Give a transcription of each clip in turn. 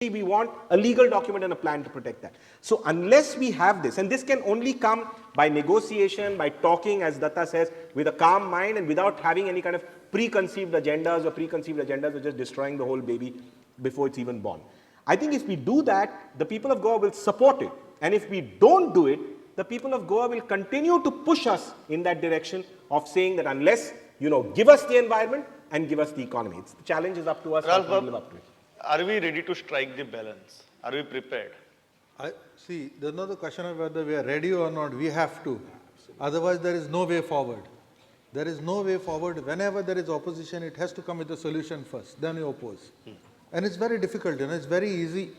we want a legal document and a plan to protect that. So unless we have this, and this can only come by negotiation, by talking, as Datta says, with a calm mind and without having any kind of preconceived agendas or just destroying the whole baby before it's even born. I think if we do that, the people of Goa will support it. And if we don't do it, the people of Goa will continue to push us in that direction of saying that unless, give us the environment and give us the economy. The challenge is up to us. Ralph, live up to it. Are we ready to strike the balance? Are we prepared? See, there's not the question of whether we are ready or not. We have to. Otherwise, there is no way forward. There is no way forward. Whenever there is opposition, it has to come with a solution first. Then you oppose. And it's very difficult. It's very easy.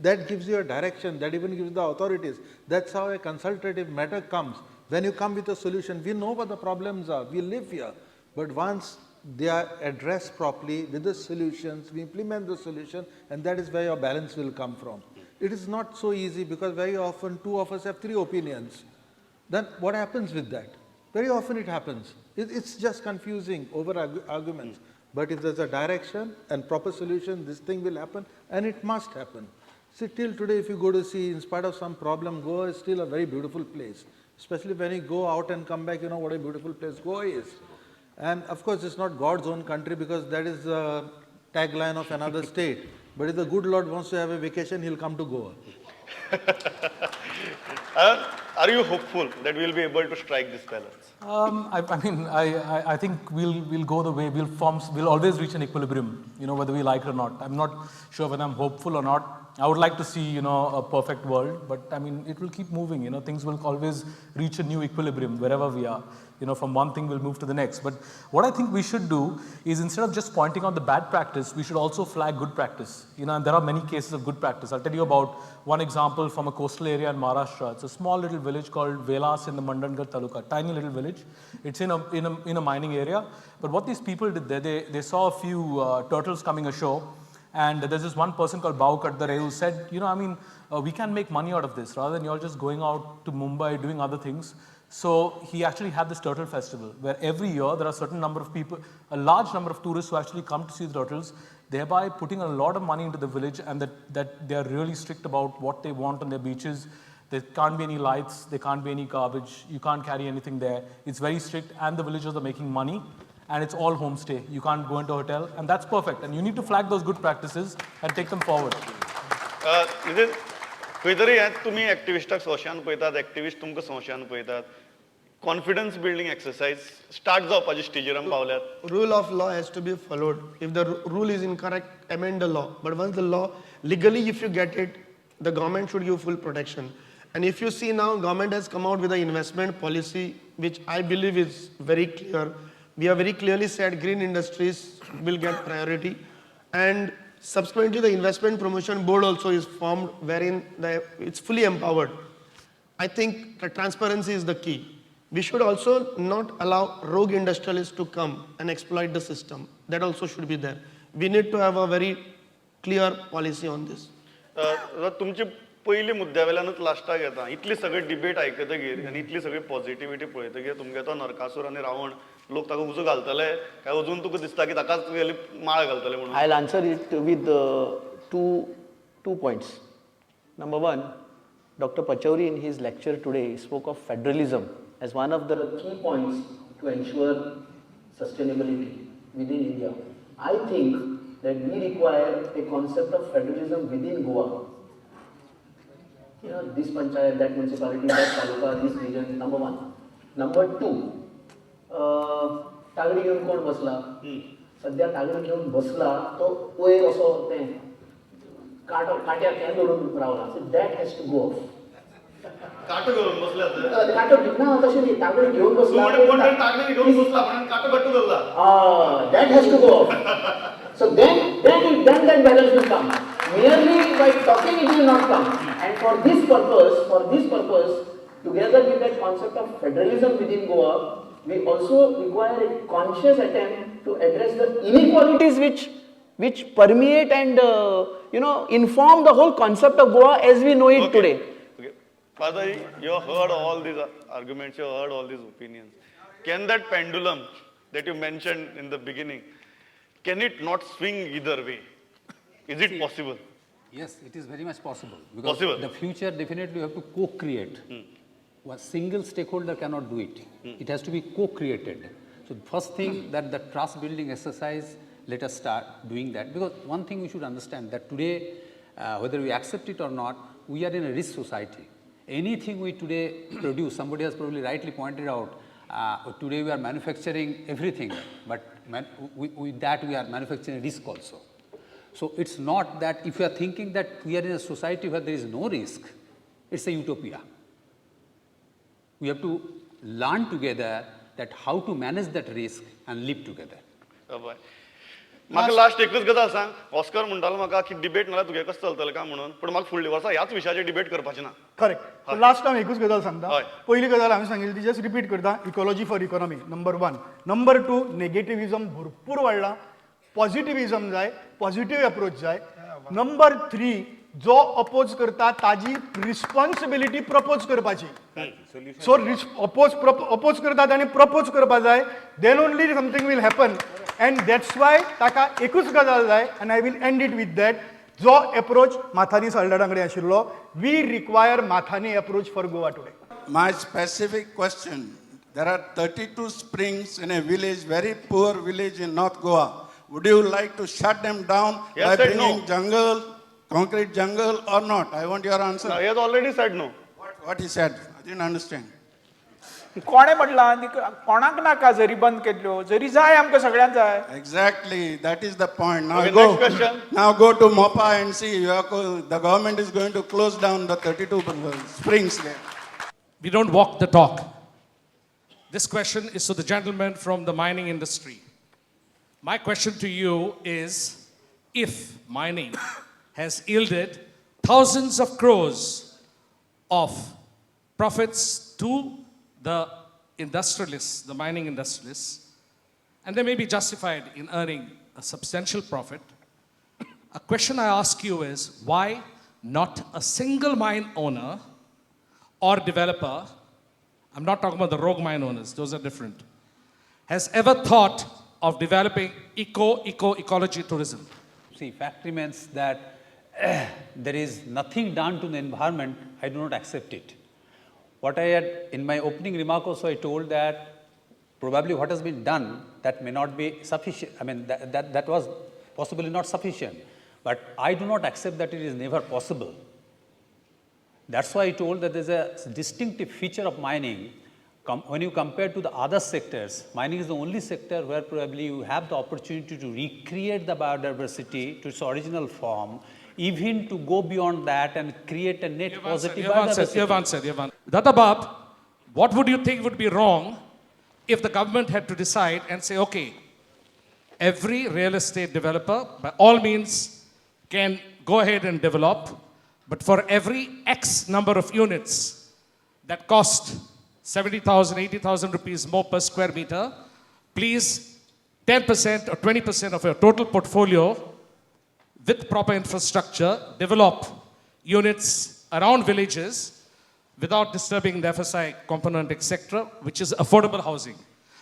That gives you a direction. That even gives the authorities. That's how a consultative matter comes. When you come with a solution, we know what the problems are. We live here. But once they are addressed properly with the solutions, we implement the solution, and that is where your balance will come from. It is not so easy because very often two of us have three opinions. Then what happens with that? Very often it happens. It's just confusing over arguments. But if there's a direction and proper solution, this thing will happen, and it must happen. See, till today, if you go to see, in spite of some problem, Goa is still a very beautiful place. Especially when you go out and come back, you know what a beautiful place Goa is. And of course, it's not God's own country because that is the tagline of another state. But if the good Lord wants to have a vacation, he'll come to Goa. Are you hopeful that we'll be able to strike this balance? I think we'll go the way we'll always reach an equilibrium, whether we like it or not. I'm not sure whether I'm hopeful or not. I would like to see, a perfect world, but it will keep moving. Things will always reach a new equilibrium wherever we are. From one thing we'll move to the next. But what I think we should do is, instead of just pointing out the bad practice, we should also flag good practice. And there are many cases of good practice. I'll tell you about one example from a coastal area in Maharashtra. It's a small little village called Velas in the Mandangarh Taluka, tiny little village. It's in a mining area. But what these people did there, they saw a few turtles coming ashore. And there's this one person called Bau Kaddare who said, we can make money out of this rather than you're just going out to Mumbai doing other things. So he actually had this turtle festival where every year there are a certain number of people, a large number of tourists who actually come to see the turtles, thereby putting a lot of money into the village, and that they are really strict about what they want on their beaches. There can't be any lights, there can't be any garbage, you can't carry anything there. It's very strict, and the villagers are making money, and it's all homestay. You can't go into a hotel, and that's perfect. And you need to flag those good practices and take them forward. खंयतरी तुमी एक्टिविस्टाक संशयान पळयतात, activist तुमकां संशयान पळयतात. Confidence building exercise start जावपाची स्टेजीर आमी पावल्यात. Rule of law has to be followed. If the rule is incorrect, amend the law. But once the law, legally if you get it, the government should give full protection. And if you see now, government has come out with an investment policy, which I believe is very clear. We have very clearly said green industries will get priority. And subsequently, the investment promotion board also is formed, wherein it's fully empowered. I think the transparency is the key. We should also not allow rogue industrialists to come and exploit the system. That also should be there. We need to have a very clear policy on this. तुमची पहिली मुद्द्यावेल्यानूच लास्टाक येता. इतली सगळी debate आयकतकीर आनी इतली सगळी positivity पळयतकीर तुमगे तो नरकासूर आनी रावण लोक ताका उजो घालतले काय अजून तुका दिसता की ताकाच माळ घालतले म्हणून? I'll answer it with two points. Number one, Dr. Pachauri in his lecture today spoke of federalism as one of the key points to ensure sustainability within India. I think that we require a concept of federalism within Goa. This panchayat, that municipality, that taluka, this region, number one. Number two, तागडी घेऊन कोण बसला? सध्या तागडी घेऊन बसला तो वयर असो ते काट्यार हें धरून रावला. So that has to go off. काटो घेऊन बसला काटो ना तशें न्ही, तागडी घेऊन बसला तागडी घेऊन बसला पण काटो कट्टू धरला. That has to go off. So then that balance will come. Merely by talking it will not come. And for this purpose, together with that concept of federalism within Goa, we also require a conscious attempt to address the inequalities which permeate and inform the whole concept of Goa as we know it today. Okay. Father, you heard all these arguments, you heard all these opinions. Can that pendulum that you mentioned in the beginning, can it not swing either way? Is it possible? Yes, it is very much possible. Because Possible. the future definitely you have to co-create. One single stakeholder cannot do it. It has to be co-created. So first thing that the trust building exercise, let us start doing that. Because one thing we should understand that today, whether we accept it or not, we are in a risk society. Anything we today produce, somebody has probably rightly pointed out, today we are manufacturing everything, but with that we are manufacturing risk also. So it's not that if you are thinking that we are in a society where there is no risk, it's a utopia. We have to learn together that how to manage that risk and live together. म्हाका last एकच गजाल सांग, Oscar म्हणटालो म्हाका की debate नाल्यार तुगे कसं चलतलें काय म्हणून, पण म्हाका फुडल्या वर्सा ह्याच विशयाचेर डिबेट करपाचें ना. करेक्ट. लास्ट टाइम एकूच गजाल सांगता. हय. पहिली गजाल हांवें सांगिल्ली ती जस्ट रिपीट करता. Ecology for economy number 1. Number 2, नेगेटिव्हिजम भरपूर वाडला. पॉझिटिव्हिजम जाय, पॉझिटिव्ह अप्रोच जाय. नंबर 3, जो अपोज करता ताजी रिस्पॉन्सिबिलिटी प्रपोज करपाची. सो अपोज करता ताणी प्रपोज करपा जाय. Then only something will happen. And that's why ताका एकूच गजाल जाय. And I will end it with that. जो अप्रोच माथानी साल्डाडा कडेन आशिल्लो, we require Mathany approach for Goa today. My specific question, there are 32 springs in a village, very poor village in North Goa. Would you like to shut them down Yes, by said no. bringing jungle, concrete jungle or not? I want your answer. He has already said no. What he said, I didn't understand. कोणे म्हटलां कोणाक नाका जरी बंद केल्ल्यो, जरी जाय आमकां सगळ्यांक जाय. Exactly, that is the point. Now Okay, go. next question. Now go to Mopa and see. The government is going to close down the 32 springs there. We don't walk the talk. This question is to the gentleman from the mining industry. My question to you is, if mining has yielded thousands of crores of profits to the industrialists, the mining industrialists, and they may be justified in earning a substantial profit, a question I ask you is, why not a single mine owner or developer, I'm not talking about the rogue mine owners, those are different, has ever thought of developing ecology tourism? See, fact remains that there is nothing done to the environment, I do not accept it. What I had, in my opening remark also, I told that probably what has been done, that may not be sufficient, I mean, that was possibly not sufficient. But I do not accept that it is never possible. That's why I told that there's a distinctive feature of mining. When you compare to the other sectors, mining is the only sector where probably you have the opportunity to recreate the biodiversity to its original form, even to go beyond that and create a net positive biodiversity. You've answered. Databab, what would you think would be wrong if the government had to decide and say, okay, every real estate developer, by all means, can go ahead and develop, but for every X number of units that cost 70,000, 80,000 rupees more per square meter, please 10% or 20% of your total portfolio with proper infrastructure, develop units around villages without disturbing the FSI component, etc., which is affordable housing,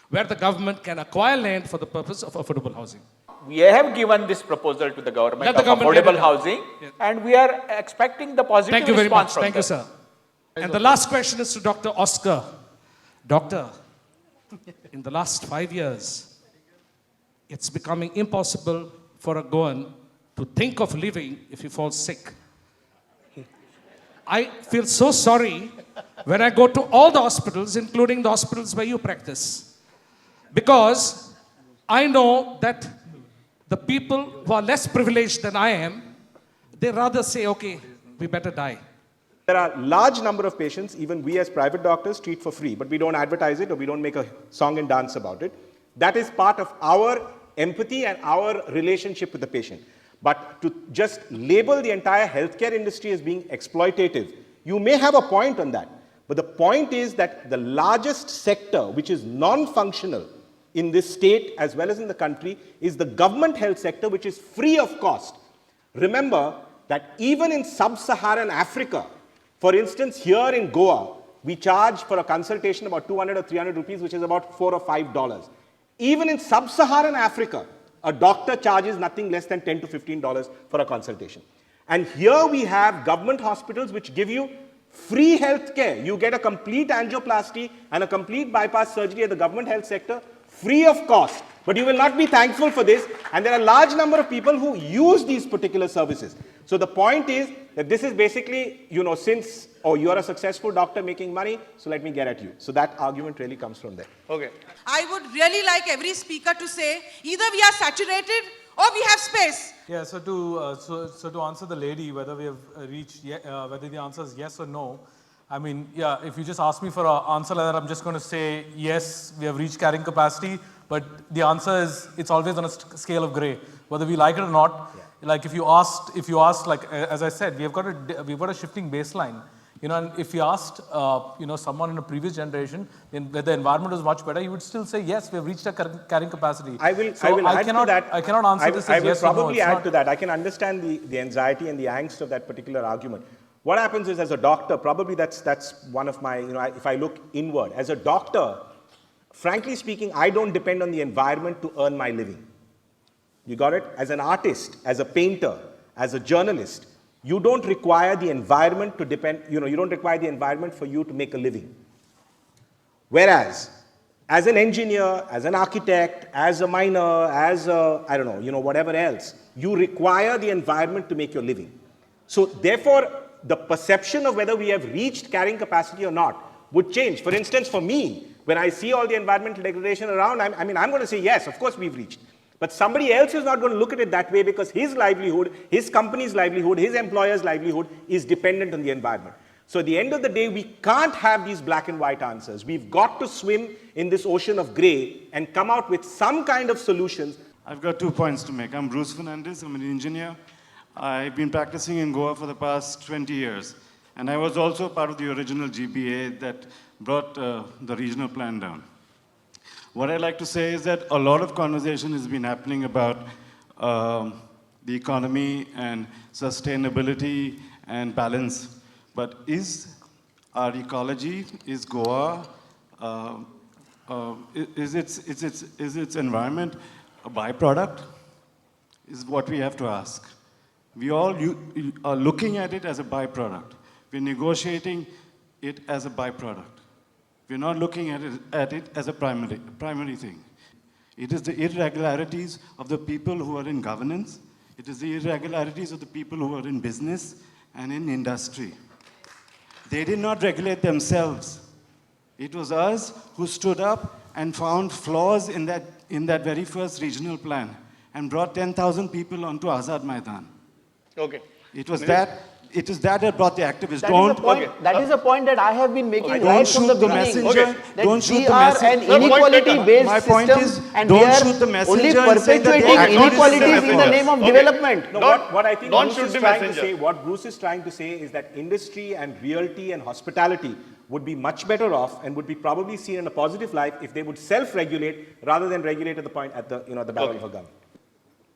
where the government can acquire land for the purpose of affordable housing. We have given this proposal to the government Let the of government get affordable it. housing, and we are expecting the positive Thank you very much. response from Thank you, them. sir. And the last question is to Dr. Oscar. Doctor, in the last 5 years, it's becoming impossible for a Goan to think of living if he falls sick. I feel so sorry when I go to all the hospitals, including the hospitals where you practice, because I know that the people who are less privileged than I am, they rather say, okay, we better die. There are large number of patients, even we as private doctors treat for free, but we don't advertise it or we don't make a song and dance about it. That is part of our empathy and our relationship with the patient. But to just label the entire healthcare industry as being exploitative, you may have a point on that. But the point is that the largest sector, which is non-functional in this state as well as in the country, is the government health sector, which is free of cost. Remember that even in sub-Saharan Africa, for instance, here in Goa, we charge for a consultation about 200 or 300 rupees, which is about $4 or $5. Even in sub-Saharan Africa, a doctor charges nothing less than $10 to $15 for a consultation. And here we have government hospitals which give you free health care. You get a complete angioplasty and a complete bypass surgery at the government health sector, free of cost. But you will not be thankful for this. And there are a large number of people who use these particular services. So the point is that this is basically, since, you are a successful doctor making money, so let me get at you. So that argument really comes from there. Okay. I would really like every speaker to say, either we are saturated or we have space. Yeah, so to answer the lady, whether we have reached, whether the answer is yes or no, I mean, yeah, if you just ask me for an answer like that, I'm just going to say, yes, we have reached carrying capacity, but the answer is, it's always on a scale of gray, whether we like it or not. Yeah. Like if you asked, like, as I said, we've got a shifting baseline. And if you asked, someone in a previous generation, where the environment was much better, he would still say, yes, we have reached our carrying capacity. I will add to that. I cannot answer this as yes or no. I will probably add to that. I can understand the anxiety and the angst of that particular argument. What happens is, as a doctor, probably that's one of my, if I look inward, as a doctor, frankly speaking, I don't depend on the environment to earn my living. You got it? As an artist, as a painter, as a journalist, you don't require the environment to depend, you don't require the environment for you to make a living. Whereas, as an engineer, as an architect, as a miner, as a, whatever else, you require the environment to make your living. So therefore, the perception of whether we have reached carrying capacity or not would change. For instance, for me, when I see all the environmental degradation around, I'm going to say, yes, of course we've reached. But somebody else is not going to look at it that way because his livelihood, his company's livelihood, his employer's livelihood is dependent on the environment. So at the end of the day, we can't have these black and white answers. We've got to swim in this ocean of gray and come out with some kind of solutions. I've got 2 points to make. I'm Bruce Fernandez. I'm an engineer. I've been practicing in Goa for the past 20 years. And I was also part of the original GPA that brought the regional plan down. What I'd like to say is that a lot of conversation has been happening about the economy and sustainability and balance. But is our ecology, is Goa, is its environment a byproduct? Is what we have to ask. We all are looking at it as a byproduct. We're negotiating it as a byproduct. We're not looking at it as a primary thing. It is the irregularities of the people who are in governance. It is the irregularities of the people who are in business and in industry. They did not regulate themselves. It was us who stood up and found flaws in that very first regional plan and brought 10,000 people onto Azad Maidan. Okay. It was that brought the activists. That is a point that I have been making right from the beginning. Okay. That we are an inequality-based system and we are only perpetuating inequalities in the name of development. No, what I think what Bruce is trying to say is that industry and realty and hospitality would be much better off and would be probably seen in a positive light if they would self-regulate rather than regulate at the point at the barrel of a gun.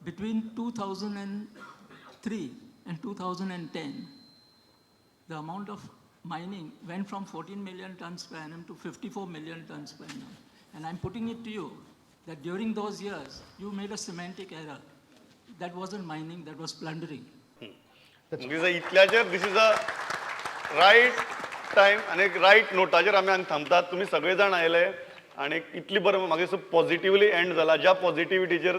Between 2003 and 2010, the amount of mining went from 14 million tons per annum to 54 million tons per annum. And I'm putting it to you that during those years, you made a semantic error. That wasn't mining, that was plundering. This is a right time and a right notaचेर आमी हांगा थांबतात. तुमी सगळे जाण आयले आणि इतली बरें म्हाका दिसता पॉझिटिव्हली एंड जाला. ज्या पॉझिटिव्हिटीचेर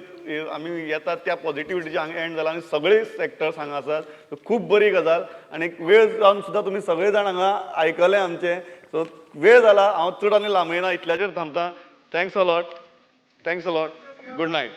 आमी येतात त्या पॉझिटिव्हिटीचेर हांगा एंड जाला आणि सगळे सेक्टर्स हांगा आसात. खूब बरी गजाल आणि वेळ जावन सुद्दां तुमी सगळे जाण हांगा आयकले आमचे. सो वेळ जाला. हांव चड आनी लांबयना, इतल्याचेर थांबता. Thanks a lot. Good night.